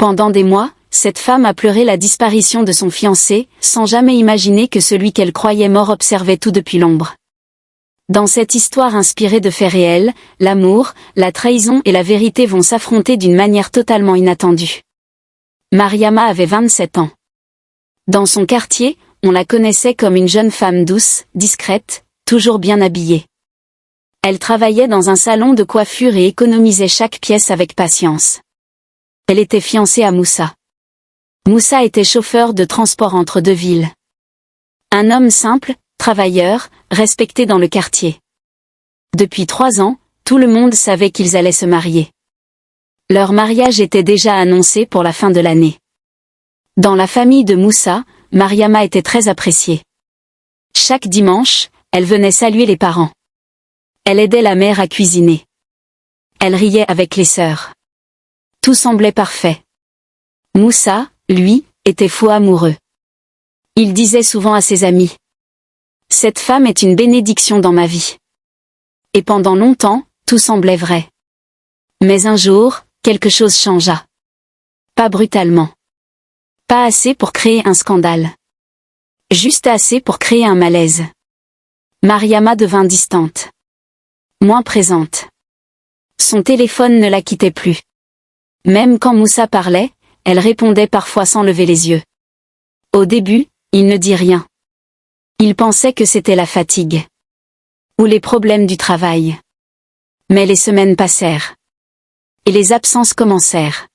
Pendant des mois, cette femme a pleuré la disparition de son fiancé, sans jamais imaginer que celui qu'elle croyait mort observait tout depuis l'ombre. Dans cette histoire inspirée de faits réels, l'amour, la trahison et la vérité vont s'affronter d'une manière totalement inattendue. Mariama avait 27 ans. Dans son quartier, on la connaissait comme une jeune femme douce, discrète, toujours bien habillée. Elle travaillait dans un salon de coiffure et économisait chaque pièce avec patience. Elle était fiancée à Moussa. Moussa était chauffeur de transport entre deux villes. Un homme simple, travailleur, respecté dans le quartier. Depuis 3 ans, tout le monde savait qu'ils allaient se marier. Leur mariage était déjà annoncé pour la fin de l'année. Dans la famille de Moussa, Mariama était très appréciée. Chaque dimanche, elle venait saluer les parents. Elle aidait la mère à cuisiner. Elle riait avec les sœurs. Tout semblait parfait. Moussa, lui, était fou amoureux. Il disait souvent à ses amis: « Cette femme est une bénédiction dans ma vie. » Et pendant longtemps, tout semblait vrai. Mais un jour, quelque chose changea. Pas brutalement. Pas assez pour créer un scandale. Juste assez pour créer un malaise. Mariama devint distante. Moins présente. Son téléphone ne la quittait plus. Même quand Moussa parlait, elle répondait parfois sans lever les yeux. Au début, il ne dit rien. Il pensait que c'était la fatigue. Ou les problèmes du travail. Mais les semaines passèrent. Et les absences commencèrent.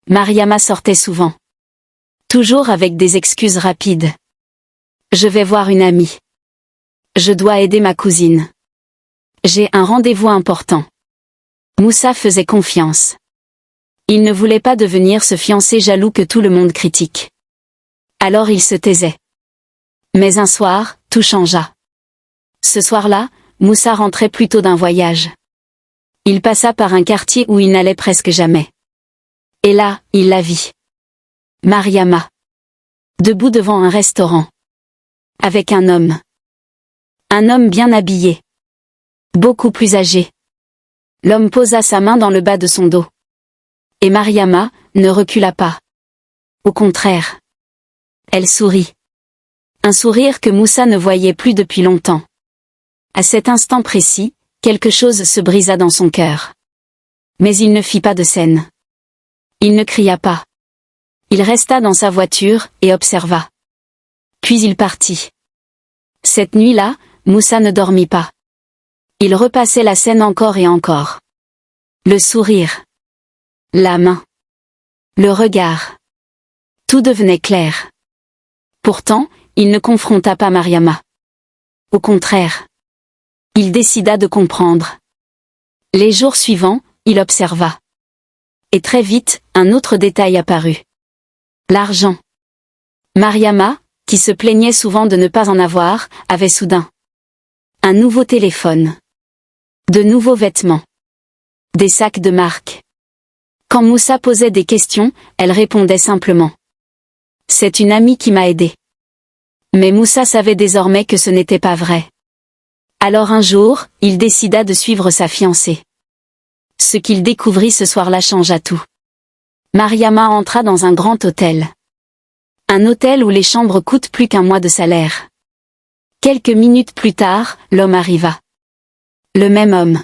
Mariama sortait souvent. Toujours avec des excuses rapides. Je vais voir une amie. Je dois aider ma cousine. J'ai un rendez-vous important. Moussa faisait confiance. Il ne voulait pas devenir ce fiancé jaloux que tout le monde critique. Alors il se taisait. Mais un soir, tout changea. Ce soir-là, Moussa rentrait plutôt d'un voyage. Il passa par un quartier où il n'allait presque jamais. Et là, il la vit. Mariama. Debout devant un restaurant. Avec un homme. Un homme bien habillé. Beaucoup plus âgé. L'homme posa sa main dans le bas de son dos. Et Mariama ne recula pas. Au contraire. Elle sourit. Un sourire que Moussa ne voyait plus depuis longtemps. À cet instant précis, quelque chose se brisa dans son cœur. Mais il ne fit pas de scène. Il ne cria pas. Il resta dans sa voiture et observa. Puis il partit. Cette nuit-là, Moussa ne dormit pas. Il repassait la scène encore et encore. Le sourire. La main. Le regard. Tout devenait clair. Pourtant, il ne confronta pas Mariama. Au contraire. Il décida de comprendre. Les jours suivants, il observa. Et très vite, un autre détail apparut. L'argent. Mariama, qui se plaignait souvent de ne pas en avoir, avait soudain un nouveau téléphone. De nouveaux vêtements. Des sacs de marque. Quand Moussa posait des questions, elle répondait simplement. C'est une amie qui m'a aidé. Mais Moussa savait désormais que ce n'était pas vrai. Alors un jour, il décida de suivre sa fiancée. Ce qu'il découvrit ce soir-là changea tout. Mariama entra dans un grand hôtel. Un hôtel où les chambres coûtent plus qu'1 mois de salaire. Quelques minutes plus tard, l'homme arriva. Le même homme.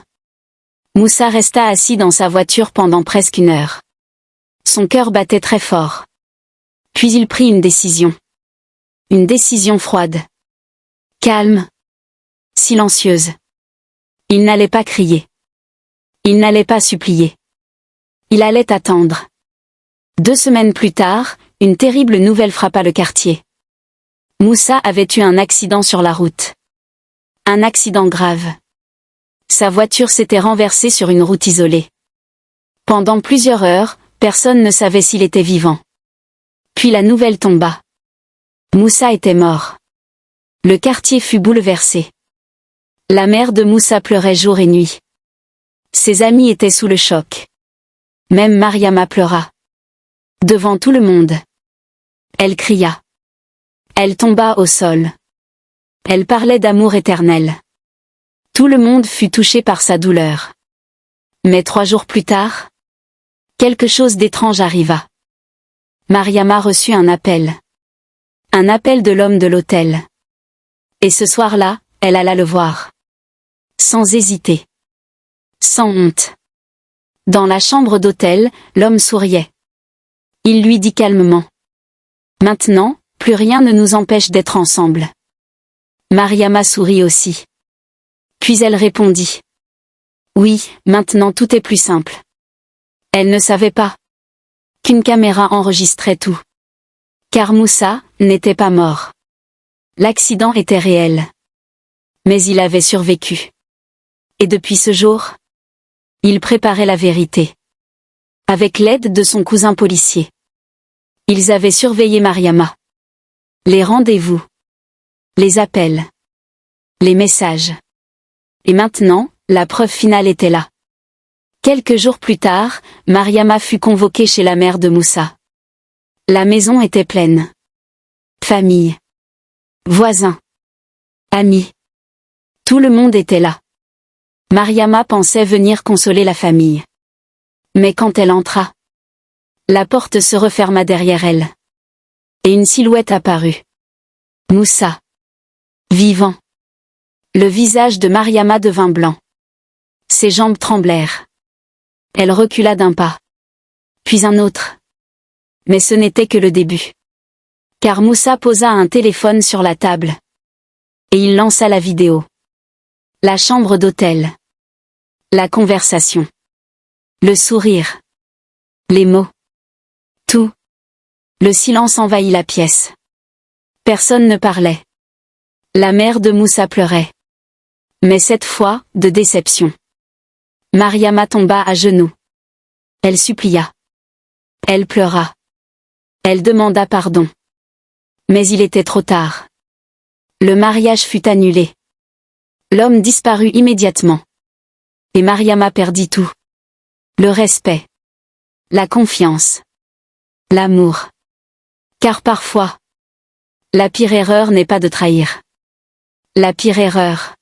Moussa resta assis dans sa voiture pendant presque 1 heure. Son cœur battait très fort. Puis il prit une décision. Une décision froide. Calme. Silencieuse. Il n'allait pas crier. Il n'allait pas supplier. Il allait attendre. 2 semaines plus tard, une terrible nouvelle frappa le quartier. Moussa avait eu un accident sur la route. Un accident grave. Sa voiture s'était renversée sur une route isolée. Pendant plusieurs heures, personne ne savait s'il était vivant. Puis la nouvelle tomba. Moussa était mort. Le quartier fut bouleversé. La mère de Moussa pleurait jour et nuit. Ses amis étaient sous le choc. Même Mariama pleura. Devant tout le monde. Elle cria. Elle tomba au sol. Elle parlait d'amour éternel. Tout le monde fut touché par sa douleur. Mais 3 jours plus tard, quelque chose d'étrange arriva. Mariama reçut un appel. Un appel de l'homme de l'hôtel. Et ce soir-là, elle alla le voir. Sans hésiter. Sans honte. Dans la chambre d'hôtel, l'homme souriait. Il lui dit calmement. Maintenant, plus rien ne nous empêche d'être ensemble. Mariama sourit aussi. Puis elle répondit. Oui, maintenant tout est plus simple. Elle ne savait pas qu'une caméra enregistrait tout. Car Moussa n'était pas mort. L'accident était réel. Mais il avait survécu. Et depuis ce jour, il préparait la vérité. Avec l'aide de son cousin policier. Ils avaient surveillé Mariama. Les rendez-vous. Les appels. Les messages. Et maintenant, la preuve finale était là. Quelques jours plus tard, Mariama fut convoquée chez la mère de Moussa. La maison était pleine. Famille. Voisins. Amis. Tout le monde était là. Mariama pensait venir consoler la famille. Mais quand elle entra, la porte se referma derrière elle. Et une silhouette apparut. Moussa. Vivant. Le visage de Mariama devint blanc. Ses jambes tremblèrent. Elle recula d'un pas. Puis un autre. Mais ce n'était que le début. Car Moussa posa un téléphone sur la table. Et il lança la vidéo. La chambre d'hôtel. La conversation. Le sourire. Les mots. Tout. Le silence envahit la pièce. Personne ne parlait. La mère de Moussa pleurait. Mais cette fois, de déception. Mariama tomba à genoux. Elle supplia. Elle pleura. Elle demanda pardon. Mais il était trop tard. Le mariage fut annulé. L'homme disparut immédiatement. Et Mariama perdit tout. Le respect. La confiance. L'amour. Car parfois, la pire erreur n'est pas de trahir. La pire erreur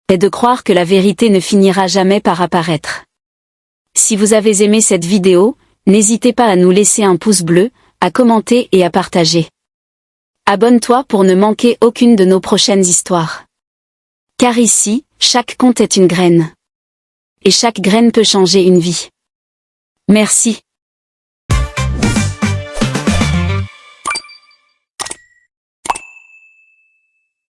est de croire que la vérité ne finira jamais par apparaître. Si vous avez aimé cette vidéo, n'hésitez pas à nous laisser un pouce bleu, à commenter et à partager. Abonne-toi pour ne manquer aucune de nos prochaines histoires. Car ici, chaque conte est une graine. Et chaque graine peut changer une vie. Merci.